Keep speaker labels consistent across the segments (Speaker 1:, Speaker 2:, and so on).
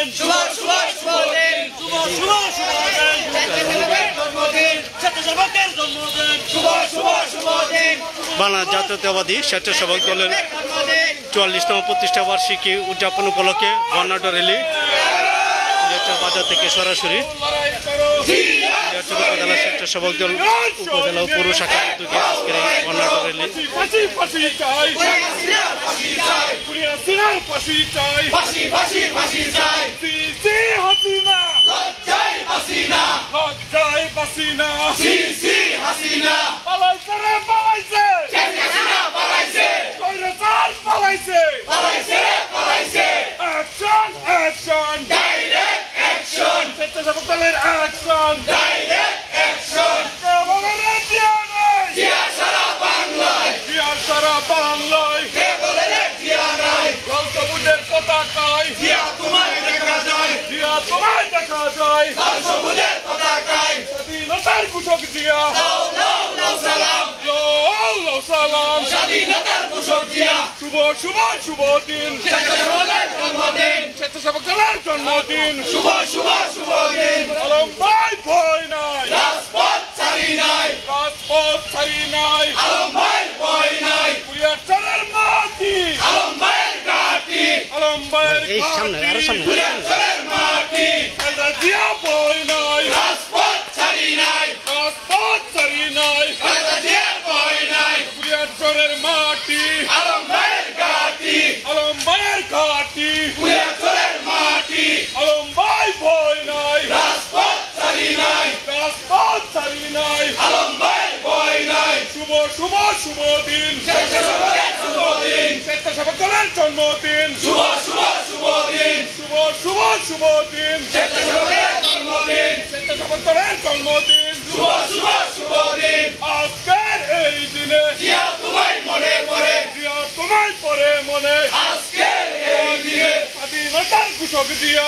Speaker 1: শুভ শুভ শুভ দিন শুভ শুভ শুভ দিন জন্মদিন স্বেচ্ছাসেবকের জন্মদিন শুভ শুভ শুভ দিন
Speaker 2: বাংলাদেশ জাতীয়তাবাদী স্বেচ্ছাসেবক দলের ৪৪তম প্রতিষ্ঠা বার্ষিকী উদযাপন উপলক্ষে বর্ণাঢ্য র্যালি বাজার থেকে সরাসরি উপজেলা স্বেচ্ছাসেবক দল উপজেলা ও পৌর শাখার উদ্যোগে আজকের এই বর্ণাঢ্য র্যালি
Speaker 3: শুভ শুভ শুভ দিন স্বেচ্ছাসেবক দলের জন্মদিন শুভ শুভ শুভ দিন আলম ভাই ভয় নাই রাজপথ ছাড়ি নাই আলম ভাই ভয় নাই কুড়িয়ার মাটি আলম ভাইয়ের ঘাটি কুড়িয়ার মাটি জিয়া ভয় নাই রাজপথ ছাড়ি নাই জিয়া ভয় নাই কুড়িয়ার মাটি আলম ভাইয়ের ঘাটি কুড়িয়ার মাটি আলম ভাই ভয় নাই রাজপথ ছাড়ি নাই আলম ভাই ভয় নাই শুভ শুভ শুভ দিন স্বেচ্ছাসেবক দলের জন্মদিন শুভ শুভ শুভ দিন স্বেচ্ছাসেবক দলের জন্মদিন শুভ শুভ শুভ দিন আজকের এই দিনে জিয়া তোমায় পরে মনে আজকের এই দিনে স্বাধীনতার ঘোষক দিয়া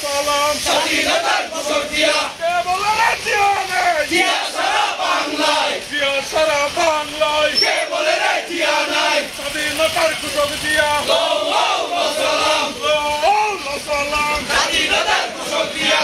Speaker 3: সালাম স্বাধীনতার ঘোষক দিয়া কে বলে রে জিয়া সারা বাংলায় কে বলে রে জিয়া নাই স্বাধীনতার ঘোষক দিয়া সালাম স্বাধীনতার ঘোষক দিয়া